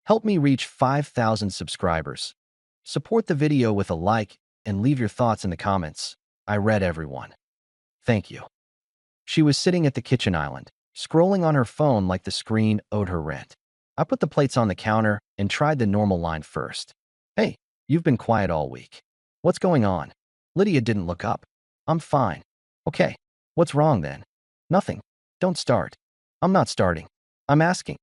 Help me reach 5,000 subscribers. Support the video with a like and leave your thoughts in the comments. I read everyone. Thank you. She was sitting at the kitchen island, scrolling on her phone like the screen owed her rent. I put the plates on the counter and tried the normal line first. Hey, you've been quiet all week. What's going on? Lydia didn't look up. I'm fine. Okay, what's wrong then? Nothing. Don't start. I'm not starting. I'm asking.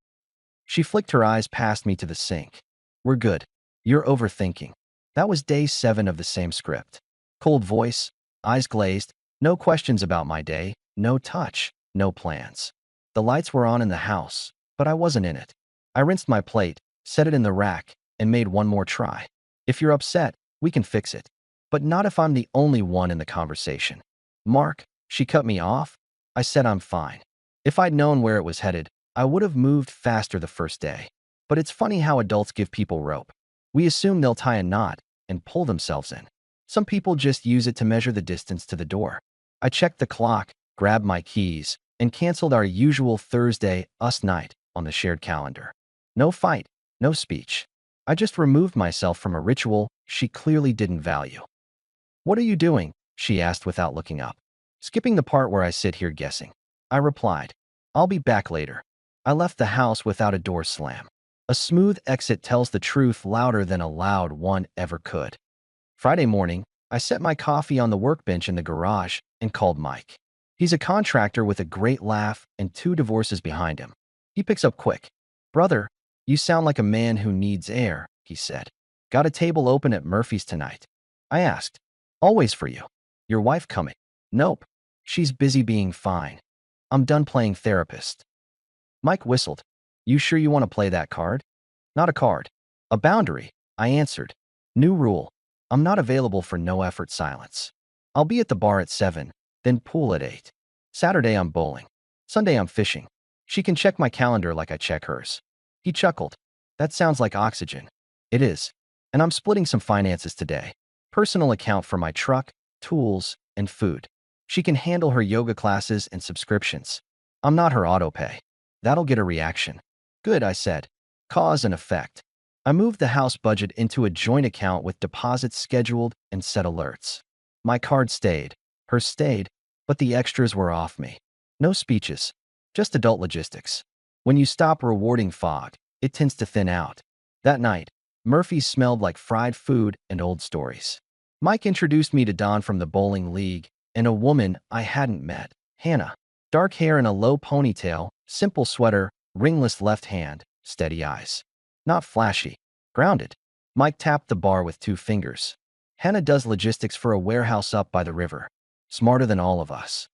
She flicked her eyes past me to the sink. We're good. You're overthinking. That was day 7 of the same script. Cold voice, eyes glazed, no questions about my day, no touch, no plans. The lights were on in the house, but I wasn't in it. I rinsed my plate, set it in the rack, and made one more try. If you're upset, we can fix it. But not if I'm the only one in the conversation. Mark, she cut me off. I said I'm fine. If I'd known where it was headed, I would have moved faster the first day. But it's funny how adults give people rope. We assume they'll tie a knot and pull themselves in. Some people just use it to measure the distance to the door. I checked the clock, grabbed my keys, and canceled our usual Thursday us night on the shared calendar. No fight, no speech. I just removed myself from a ritual she clearly didn't value. What are you doing? She asked without looking up. Skipping the part where I sit here guessing. I replied, I'll be back later. I left the house without a door slam. A smooth exit tells the truth louder than a loud one ever could. Friday morning, I set my coffee on the workbench in the garage and called Mike. He's a contractor with a great laugh and 2 divorces behind him. He picks up quick. Brother, you sound like a man who needs air, he said. Got a table open at Murphy's tonight. I asked. Always for you. Your wife coming? Nope. She's busy being fine. I'm done playing therapist. Mike whistled. You sure you want to play that card? Not a card. A boundary, I answered. New rule. I'm not available for no-effort silence. I'll be at the bar at 7, then pool at 8. Saturday I'm bowling. Sunday I'm fishing. She can check my calendar like I check hers. He chuckled. That sounds like oxygen. It is. And I'm splitting some finances today. Personal account for my truck, tools, and food. She can handle her yoga classes and subscriptions. I'm not her autopay. That'll get a reaction. Good, I said. Cause and effect. I moved the house budget into a joint account with deposits scheduled and set alerts. My card stayed. Hers stayed, but the extras were off me. No speeches. Just adult logistics. When you stop rewarding fog, it tends to thin out. That night, Murphy's smelled like fried food and old stories. Mike introduced me to Don from the bowling league and a woman I hadn't met, Hannah. Dark hair in a low ponytail, simple sweater, ringless left hand, steady eyes. Not flashy. Grounded. Mike tapped the bar with 2 fingers. Hannah does logistics for a warehouse up by the river. Smarter than all of us.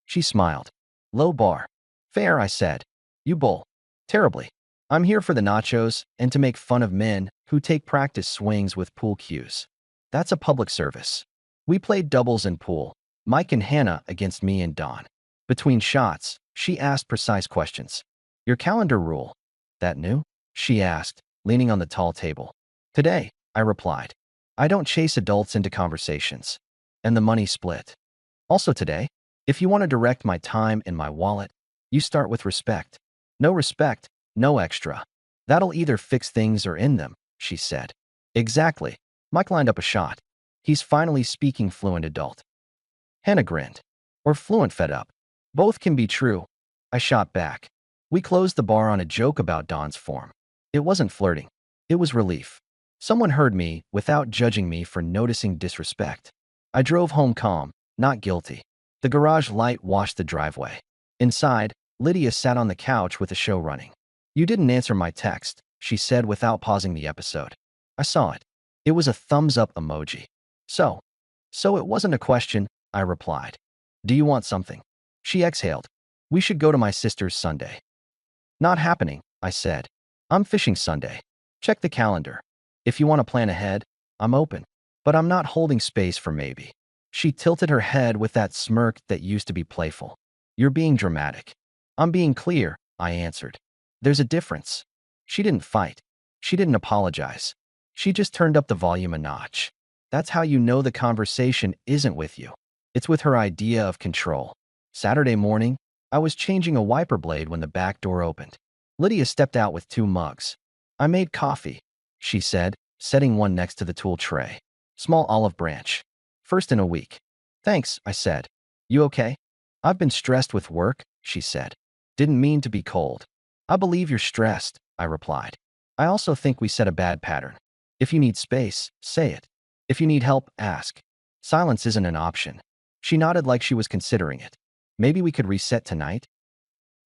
She smiled. Low bar. Fair, I said. You bowl. Terribly. I'm here for the nachos and to make fun of men who take practice swings with pool cues. That's a public service. We played doubles in pool, Mike and Hannah against me and Don. Between shots, she asked precise questions. Your calendar rule. That new? She asked, leaning on the tall table. Today, I replied. I don't chase adults into conversations. And the money split. Also today, if you want to direct my time and my wallet, you start with respect. No respect, no extra. That'll either fix things or end them, she said. Exactly. Mike lined up a shot. He's finally speaking fluent adult. Hannah grinned. Or fluent fed up. Both can be true. I shot back. We closed the bar on a joke about Don's form. It wasn't flirting. It was relief. Someone heard me without judging me for noticing disrespect. I drove home calm, not guilty. The garage light washed the driveway. Inside, Lydia sat on the couch with the show running. You didn't answer my text, she said without pausing the episode. I saw it. It was a thumbs up emoji. So it wasn't a question, I replied. Do you want something? She exhaled. We should go to my sister's Sunday. Not happening, I said. I'm fishing Sunday. Check the calendar. If you want to plan ahead, I'm open. But I'm not holding space for maybe. She tilted her head with that smirk that used to be playful. You're being dramatic. I'm being clear, I answered. There's a difference. She didn't fight. She didn't apologize. She just turned up the volume a notch. That's how you know the conversation isn't with you. It's with her idea of control. Saturday morning, I was changing a wiper blade when the back door opened. Lydia stepped out with 2 mugs. I made coffee, she said, setting one next to the tool tray. Small olive branch. First in a week. Thanks, I said. You okay? I've been stressed with work, she said. Didn't mean to be cold. I believe you're stressed, I replied. I also think we set a bad pattern. If you need space, say it. If you need help, ask. Silence isn't an option. She nodded like she was considering it. Maybe we could reset tonight?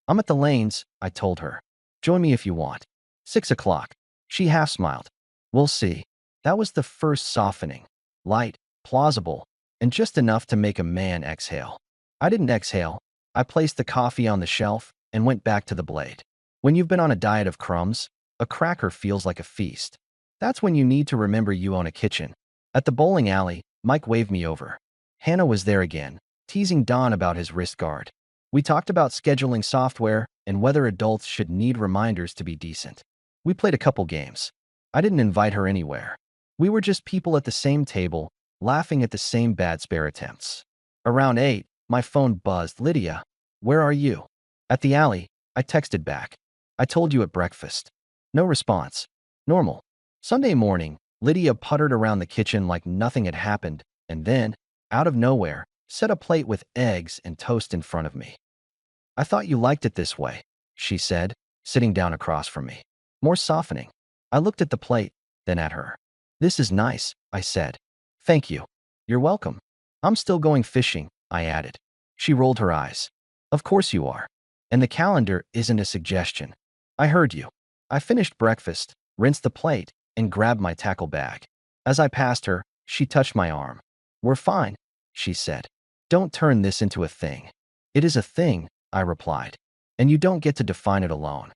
I'm at the lanes, I told her. Join me if you want. 6 o'clock. She half smiled. We'll see. That was the first softening. Light, plausible, and just enough to make a man exhale. I didn't exhale. I placed the coffee on the shelf and went back to the blade. When you've been on a diet of crumbs, a cracker feels like a feast. That's when you need to remember you own a kitchen. At the bowling alley, Mike waved me over. Hannah was there again, teasing Don about his wrist guard. We talked about scheduling software and whether adults should need reminders to be decent. We played a couple games. I didn't invite her anywhere. We were just people at the same table, laughing at the same bad spare attempts. Around 8, my phone buzzed. Lydia, where are you? At the alley, I texted back. I told you at breakfast. No response. Normal. Sunday morning, Lydia puttered around the kitchen like nothing had happened, and then, out of nowhere, set a plate with eggs and toast in front of me. I thought you liked it this way, she said, sitting down across from me. More softening. I looked at the plate, then at her. This is nice, I said. Thank you. You're welcome. I'm still going fishing, I added. She rolled her eyes. Of course you are. And the calendar isn't a suggestion. I heard you. I finished breakfast, rinsed the plate, and grabbed my tackle bag. As I passed her, she touched my arm. We're fine, she said. Don't turn this into a thing. It is a thing, I replied. And you don't get to define it alone.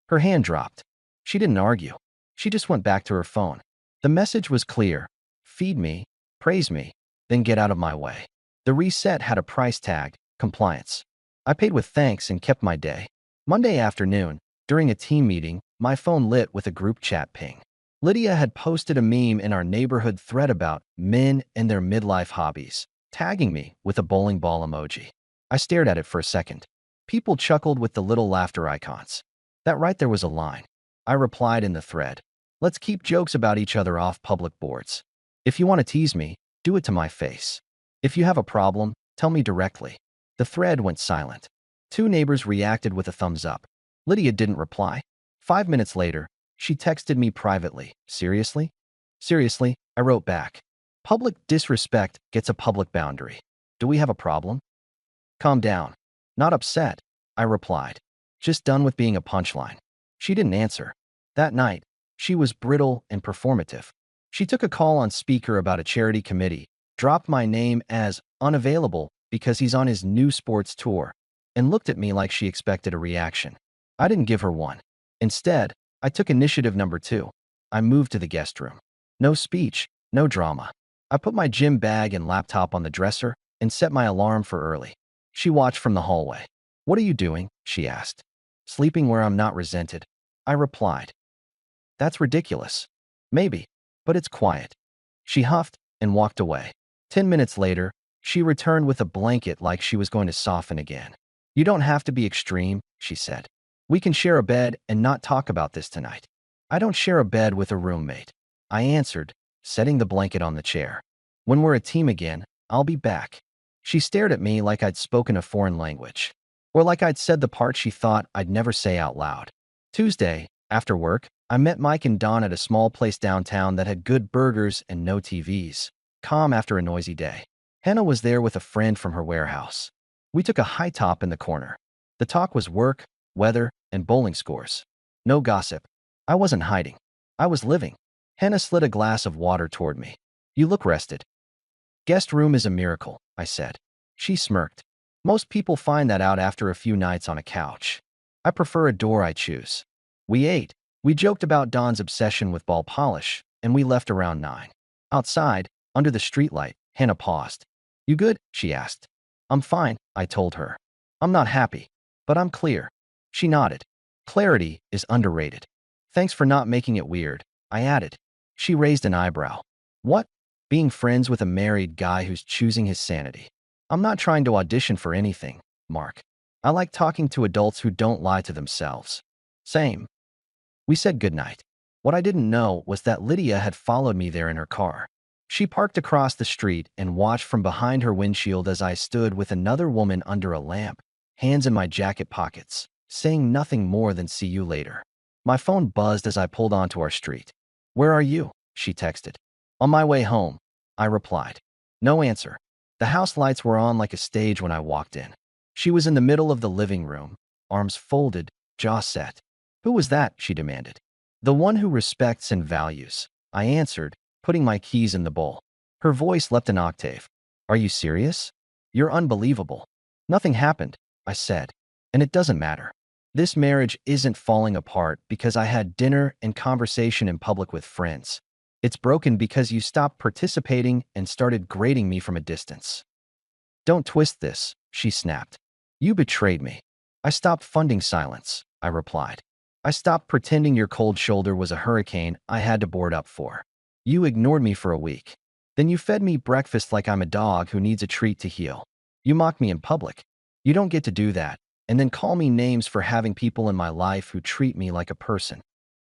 Her hand dropped. She didn't argue. She just went back to her phone. The message was clear. Feed me, praise me, then get out of my way. The reset had a price tag, compliance. I paid with thanks and kept my day. Monday afternoon, during a team meeting, my phone lit with a group chat ping. Lydia had posted a meme in our neighborhood thread about men and their midlife hobbies, tagging me with a bowling ball emoji. I stared at it for a second. People chuckled with the little laughter icons. That right there was a line. I replied in the thread. Let's keep jokes about each other off public boards. If you want to tease me, do it to my face. If you have a problem, tell me directly. The thread went silent. 2 neighbors reacted with a thumbs up. Lydia didn't reply. 5 minutes later, she texted me privately. Seriously? Seriously, I wrote back. Public disrespect gets a public boundary. Do we have a problem? Calm down. Not upset, I replied. Just done with being a punchline. She didn't answer. That night, she was brittle and performative. She took a call on speaker about a charity committee, dropped my name as unavailable because he's on his new sports tour, and looked at me like she expected a reaction. I didn't give her one. Instead, I took initiative number 2. I moved to the guest room. No speech, no drama. I put my gym bag and laptop on the dresser and set my alarm for early. She watched from the hallway. What are you doing? She asked. Sleeping where I'm not resented. I replied. That's ridiculous. Maybe, but it's quiet. She huffed and walked away. 10 minutes later, she returned with a blanket like she was going to soften again. You don't have to be extreme, she said. We can share a bed and not talk about this tonight. I don't share a bed with a roommate. I answered, setting the blanket on the chair. When we're a team again, I'll be back. She stared at me like I'd spoken a foreign language, or like I'd said the part she thought I'd never say out loud. Tuesday, after work, I met Mike and Don at a small place downtown that had good burgers and no TVs, calm after a noisy day. Hannah was there with a friend from her warehouse. We took a high top in the corner. The talk was work, weather, and bowling scores. No gossip. I wasn't hiding. I was living. Hannah slid a glass of water toward me. You look rested. Guest room is a miracle, I said. She smirked. Most people find that out after a few nights on a couch. I prefer a door I choose. We ate. We joked about Don's obsession with ball polish, and we left around 9. Outside, under the streetlight, Hannah paused. You good? She asked. I'm fine, I told her. I'm not happy, but I'm clear. She nodded. Clarity is underrated. Thanks for not making it weird, I added. She raised an eyebrow. What? Being friends with a married guy who's choosing his sanity. I'm not trying to audition for anything, Mark. I like talking to adults who don't lie to themselves. Same. We said goodnight. What I didn't know was that Lydia had followed me there in her car. She parked across the street and watched from behind her windshield as I stood with another woman under a lamp, hands in my jacket pockets, saying nothing more than "see you later." My phone buzzed as I pulled onto our street. "Where are you?" she texted. "On my way home," I replied. No answer. The house lights were on like a stage when I walked in. She was in the middle of the living room, arms folded, jaw set. "Who was that?" she demanded. "The one who respects and values," I answered, putting my keys in the bowl. Her voice leapt an octave. "Are you serious? You're unbelievable." "Nothing happened," I said, "and it doesn't matter. This marriage isn't falling apart because I had dinner and conversation in public with friends. It's broken because you stopped participating and started grading me from a distance." "Don't twist this," she snapped. "You betrayed me." "I stopped funding silence," I replied. "I stopped pretending your cold shoulder was a hurricane I had to board up for. You ignored me for a week. Then you fed me breakfast like I'm a dog who needs a treat to heal. You mocked me in public. You don't get to do that, and then call me names for having people in my life who treat me like a person."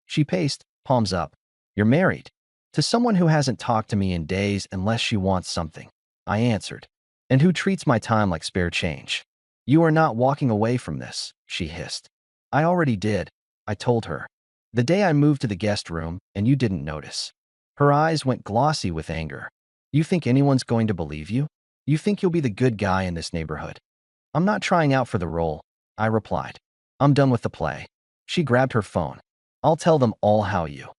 She paced, palms up. "You're married to someone who hasn't talked to me in days unless she wants something," I answered, "and who treats my time like spare change. You are not walking away from this," she hissed. "I already did," I told her. "The day I moved to the guest room and you didn't notice." Her eyes went glossy with anger. "You think anyone's going to believe you? You think you'll be the good guy in this neighborhood?" "I'm not trying out for the role," I replied. "I'm done with the play." She grabbed her phone. "I'll tell them all how you—"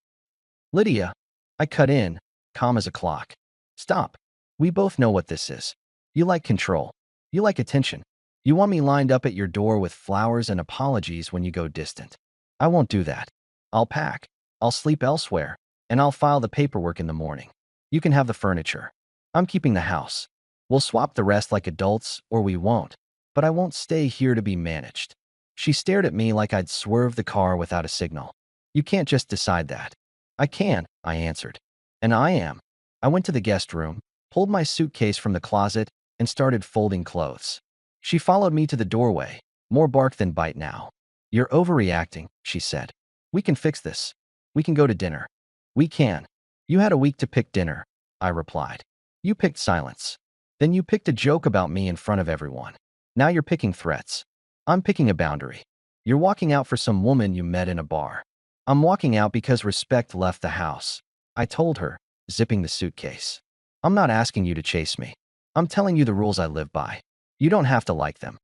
"Lydia," I cut in, calm as a clock. "Stop. We both know what this is. You like control. You like attention. You want me lined up at your door with flowers and apologies when you go distant. I won't do that. I'll pack. I'll sleep elsewhere, and I'll file the paperwork in the morning. You can have the furniture. I'm keeping the house. We'll swap the rest like adults, or we won't, but I won't stay here to be managed." She stared at me like I'd swerved the car without a signal. "You can't just decide that." "I can," I answered. "And I am." I went to the guest room, pulled my suitcase from the closet, and started folding clothes. She followed me to the doorway, more bark than bite now. "You're overreacting," she said. "We can fix this. We can go to dinner." "We can." "You had a week to pick dinner," I replied. "You picked silence. Then you picked a joke about me in front of everyone. Now you're picking threats. I'm picking a boundary. You're walking out for some woman you met in a bar. I'm walking out because respect left the house," I told her, zipping the suitcase. "I'm not asking you to chase me. I'm telling you the rules I live by. You don't have to like them."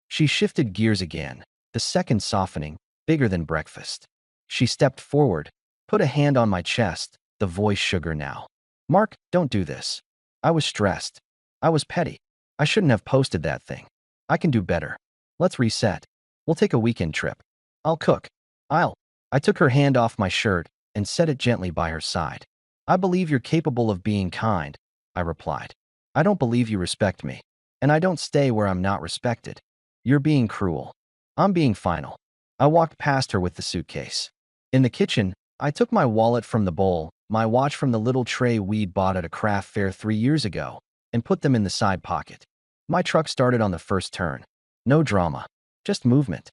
She shifted gears again, the second softening, bigger than breakfast. She stepped forward, put a hand on my chest, the voice sugar now. "Mark, don't do this." I was stressed. I was petty. I shouldn't have posted that thing. I can do better. Let's reset. We'll take a weekend trip. I'll cook. I took her hand off my shirt and set it gently by her side. "I believe you're capable of being kind," I replied. "I don't believe you respect me. And I don't stay where I'm not respected. You're being cruel. I'm being final." I walked past her with the suitcase. In the kitchen, I took my wallet from the bowl, my watch from the little tray we'd bought at a craft fair 3 years ago, and put them in the side pocket. My truck started on the first turn. No drama, just movement.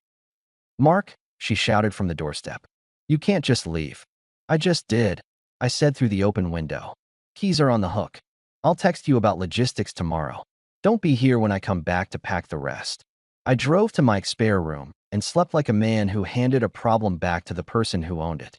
"Mark," she shouted from the doorstep. "You can't just leave." "I just did," I said through the open window. "Keys are on the hook. I'll text you about logistics tomorrow. Don't be here when I come back to pack the rest." I drove to my spare room and slept like a man who handed a problem back to the person who owned it.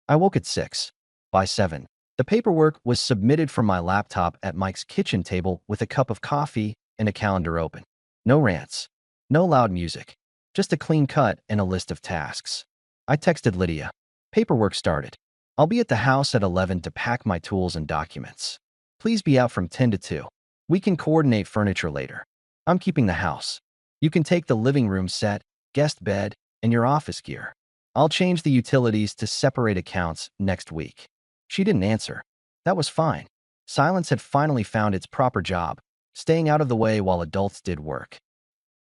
I woke at 6. By 7, the paperwork was submitted from my laptop at Mike's kitchen table with a cup of coffee and a calendar open. No rants. No loud music. Just a clean cut and a list of tasks. I texted Lydia. "Paperwork started. I'll be at the house at 11 to pack my tools and documents. Please be out from 10 to 2. We can coordinate furniture later. I'm keeping the house. You can take the living room set, guest bed, and your office gear. I'll change the utilities to separate accounts next week." She didn't answer. That was fine. Silence had finally found its proper job, staying out of the way while adults did work.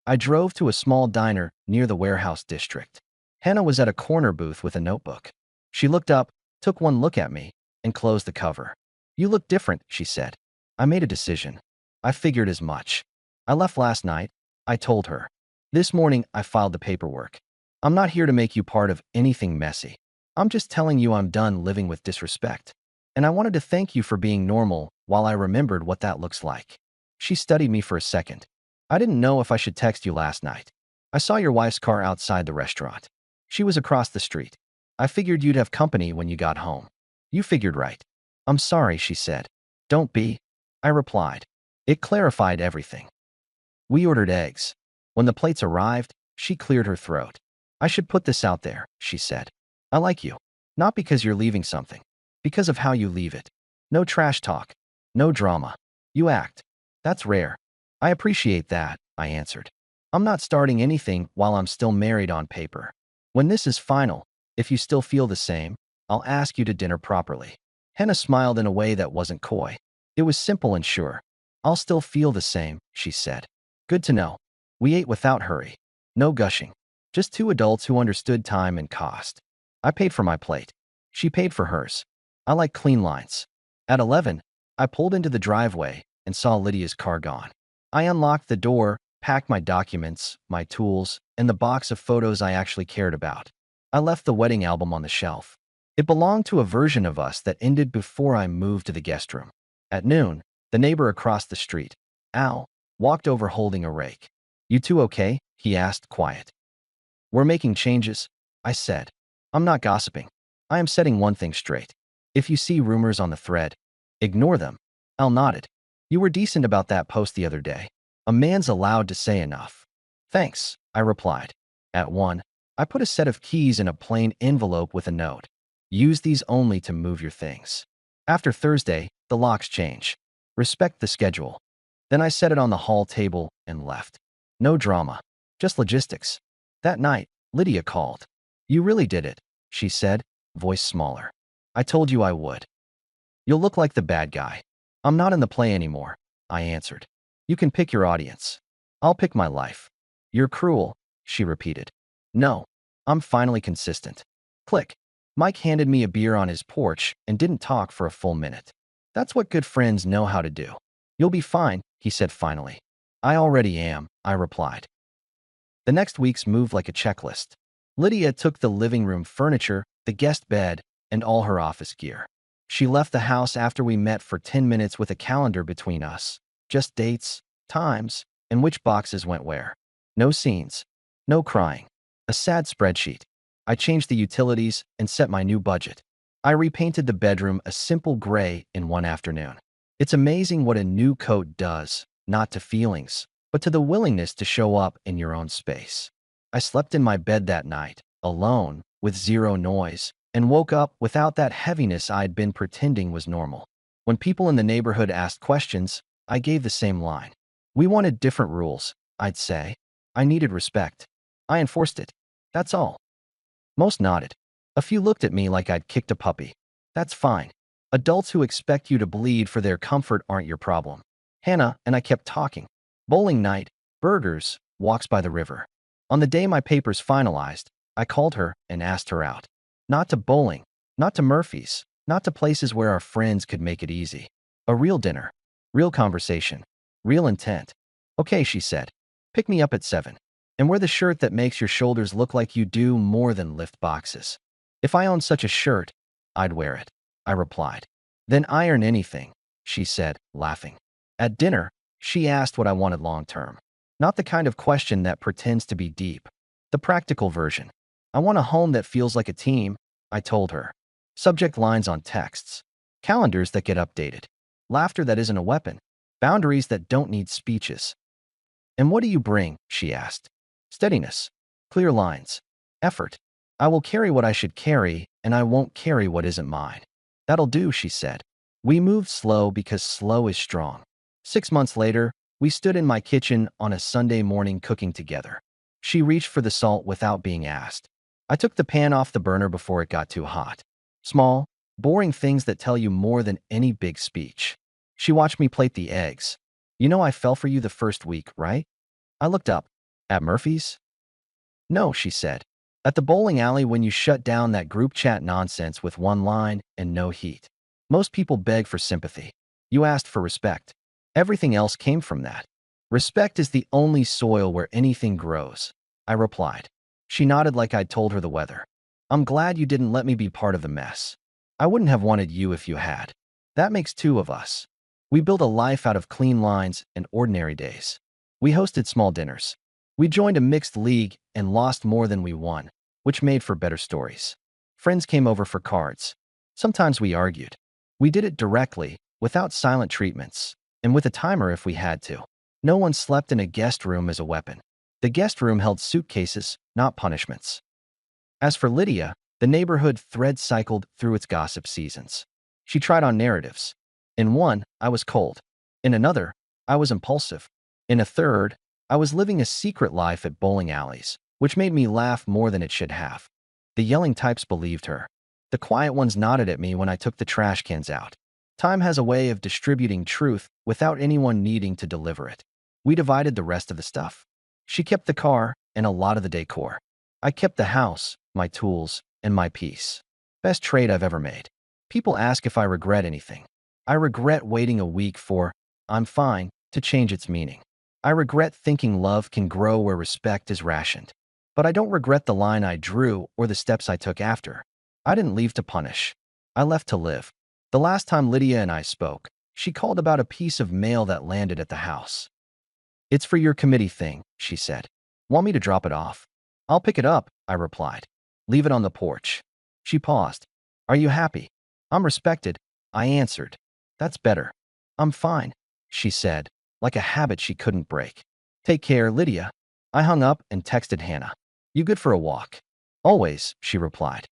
I drove to a small diner near the warehouse district. Hannah was at a corner booth with a notebook. She looked up, took one look at me, and closed the cover. "You look different," she said. "I made a decision. I figured as much. I left last night," I told her. "This morning, I filed the paperwork. I'm not here to make you part of anything messy. I'm just telling you I'm done living with disrespect. And I wanted to thank you for being normal while I remembered what that looks like. She studied me for a second. I didn't know if I should text you last night. I saw your wife's car outside the restaurant. She was across the street. I figured you'd have company when you got home. You figured right. I'm sorry, she said. Don't be. I replied. It clarified everything. We ordered eggs. When the plates arrived, she cleared her throat. I should put this out there, she said. I like you. Not because you're leaving something. Because of how you leave it. No trash talk. No drama. You act. That's rare. I appreciate that, I answered. I'm not starting anything while I'm still married on paper. When this is final, if you still feel the same, I'll ask you to dinner properly. Hannah smiled in a way that wasn't coy. It was simple and sure. I'll still feel the same, she said. Good to know. We ate without hurry. No gushing. Just two adults who understood time and cost. I paid for my plate. She paid for hers. I like clean lines. At 11, I pulled into the driveway and saw Lydia's car gone. I unlocked the door, packed my documents, my tools, and the box of photos I actually cared about. I left the wedding album on the shelf. It belonged to a version of us that ended before I moved to the guest room. At noon, the neighbor across the street, Al, walked over holding a rake. You two okay? He asked, quiet. We're making changes, I said. I'm not gossiping. I am setting one thing straight. If you see rumors on the thread, ignore them. Al nodded. You were decent about that post the other day. A man's allowed to say enough. Thanks, I replied. At 1, I put a set of keys in a plain envelope with a note. Use these only to move your things. After Thursday, the locks change. Respect the schedule. Then I set it on the hall table and left. No drama, just logistics. That night, Lydia called. You really did it, she said, voice smaller. I told you I would. You'll look like the bad guy. I'm not in the play anymore, I answered. You can pick your audience. I'll pick my life. You're cruel, she repeated. No, I'm finally consistent. Click. Mike handed me a beer on his porch and didn't talk for a full minute. That's what good friends know how to do. You'll be fine, he said finally. I already am, I replied. The next weeks moved like a checklist. Lydia took the living room furniture, the guest bed, and all her office gear. She left the house after we met for 10 minutes with a calendar between us. Just dates, times, and which boxes went where. No scenes. No crying. A sad spreadsheet. I changed the utilities and set my new budget. I repainted the bedroom a simple gray in one afternoon. It's amazing what a new coat does, not to feelings, but to the willingness to show up in your own space. I slept in my bed that night, alone, with zero noise, and woke up without that heaviness I'd been pretending was normal. When people in the neighborhood asked questions, I gave the same line. We wanted different rules, I'd say. I needed respect. I enforced it. That's all. Most nodded. A few looked at me like I'd kicked a puppy. That's fine. Adults who expect you to bleed for their comfort aren't your problem. Hannah and I kept talking. Bowling night, burgers, walks by the river. On the day my papers finalized, I called her and asked her out. Not to bowling, not to Murphy's, not to places where our friends could make it easy. A real dinner, real conversation, real intent. Okay, she said. Pick me up at 7. And wear the shirt that makes your shoulders look like you do more than lift boxes. If I owned such a shirt, I'd wear it, I replied. Then iron anything, she said, laughing. At dinner, she asked what I wanted long-term. Not the kind of question that pretends to be deep. The practical version. I want a home that feels like a team, I told her. Subject lines on texts. Calendars that get updated. Laughter that isn't a weapon. Boundaries that don't need speeches. And what do you bring? She asked. Steadiness. Clear lines. Effort. I will carry what I should carry, and I won't carry what isn't mine. That'll do, she said. We moved slow because slow is strong. 6 months later, we stood in my kitchen on a Sunday morning cooking together. She reached for the salt without being asked. I took the pan off the burner before it got too hot. Small, boring things that tell you more than any big speech. She watched me plate the eggs. You know I fell for you the first week, right? I looked up. At Murphy's? No, she said. At the bowling alley when you shut down that group chat nonsense with one line and no heat. Most people beg for sympathy. You asked for respect. Everything else came from that. Respect is the only soil where anything grows, I replied. She nodded like I'd told her the weather. I'm glad you didn't let me be part of the mess. I wouldn't have wanted you if you had. That makes two of us. We built a life out of clean lines and ordinary days. We hosted small dinners. We joined a mixed league and lost more than we won, which made for better stories. Friends came over for cards. Sometimes we argued. We did it directly, without silent treatments, and with a timer if we had to. No one slept in a guest room as a weapon. The guest room held suitcases, not punishments. As for Lydia, the neighborhood thread cycled through its gossip seasons. She tried on narratives. In one, I was cold. In another, I was impulsive. In a third, I was living a secret life at bowling alleys, which made me laugh more than it should have. The yelling types believed her. The quiet ones nodded at me when I took the trash cans out. Time has a way of distributing truth without anyone needing to deliver it. We divided the rest of the stuff. She kept the car and a lot of the decor. I kept the house, my tools, and my peace. Best trade I've ever made. People ask if I regret anything. I regret waiting a week for "I'm fine" to change its meaning. I regret thinking love can grow where respect is rationed. But I don't regret the line I drew or the steps I took after. I didn't leave to punish. I left to live. The last time Lydia and I spoke, she called about a piece of mail that landed at the house. "It's for your committee thing," she said. "Want me to drop it off?" "I'll pick it up," I replied. "Leave it on the porch." She paused. "Are you happy?" "I'm respected," I answered. "That's better." "I'm fine," she said, like a habit she couldn't break. "Take care, Lydia." I hung up and texted Hannah. "You good for a walk?" "Always," she replied.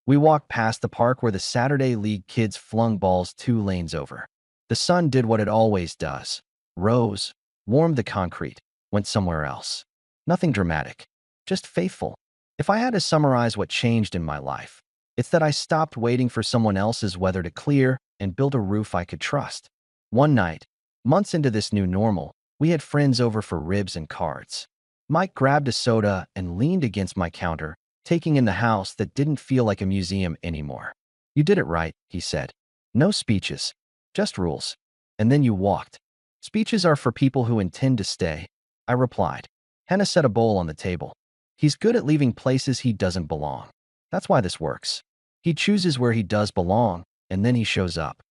We walked past the park where the Saturday League kids flung balls 2 lanes over. The sun did what it always does. Rose, warmed the concrete, went somewhere else. Nothing dramatic, just faithful. If I had to summarize what changed in my life, it's that I stopped waiting for someone else's weather to clear and built a roof I could trust. One night, months into this new normal, we had friends over for ribs and cards. Mike grabbed a soda and leaned against my counter, taking in the house that didn't feel like a museum anymore. "You did it right," he said. "No speeches, just rules." And then you walked. "Speeches are for people who intend to stay," I replied. Hannah set a bowl on the table. "He's good at leaving places he doesn't belong. That's why this works. He chooses where he does belong, and then he shows up."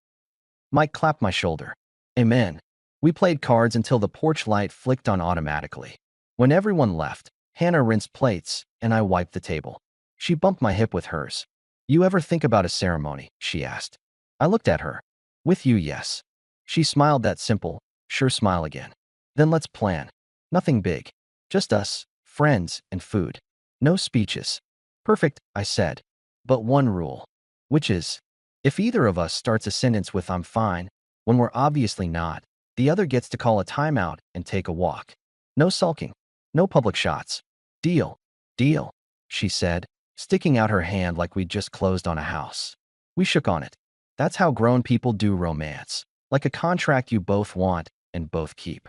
Mike clapped my shoulder. "Amen." We played cards until the porch light flicked on automatically. When everyone left, Hannah rinsed plates, and I wiped the table. She bumped my hip with hers. "You ever think about a ceremony?" she asked. I looked at her. "With you, yes." She smiled that simple, sure smile again. "Then let's plan. Nothing big. Just us, friends, and food. No speeches." "Perfect," I said. "But one rule." "Which is, if either of us starts a sentence with 'I'm fine,' when we're obviously not, the other gets to call a timeout and take a walk. No sulking. No public shots. Deal." "Deal," she said, sticking out her hand like we'd just closed on a house. We shook on it. That's how grown people do romance, like a contract you both want and both keep.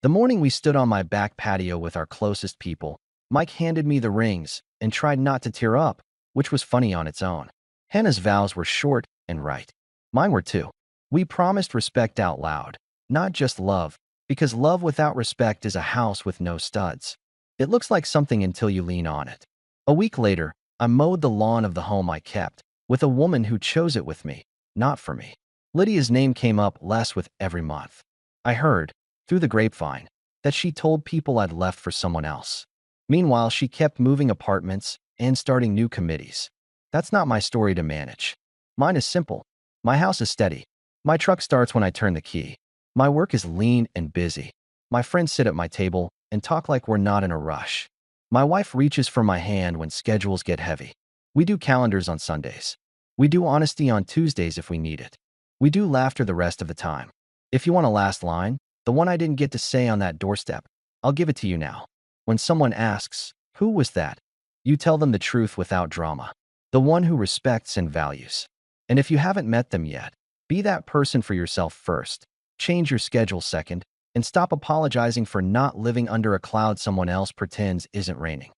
The morning we stood on my back patio with our closest people, Mike handed me the rings and tried not to tear up, which was funny on its own. Hannah's vows were short and right. Mine were too. We promised respect out loud, not just love, because love without respect is a house with no studs. It looks like something until you lean on it. A week later, I mowed the lawn of the home I kept, with a woman who chose it with me, not for me. Lydia's name came up less with every month. I heard, through the grapevine, that she told people I'd left for someone else. Meanwhile, she kept moving apartments and starting new committees. That's not my story to manage. Mine is simple. My house is steady. My truck starts when I turn the key. My work is lean and busy. My friends sit at my table and talk like we're not in a rush. My wife reaches for my hand when schedules get heavy. We do calendars on Sundays. We do honesty on Tuesdays if we need it. We do laughter the rest of the time. If you want a last line, the one I didn't get to say on that doorstep, I'll give it to you now. When someone asks, "Who was that?" you tell them the truth without drama. The one who respects and values. And if you haven't met them yet, be that person for yourself first. Change your schedule second, and stop apologizing for not living under a cloud someone else pretends isn't raining.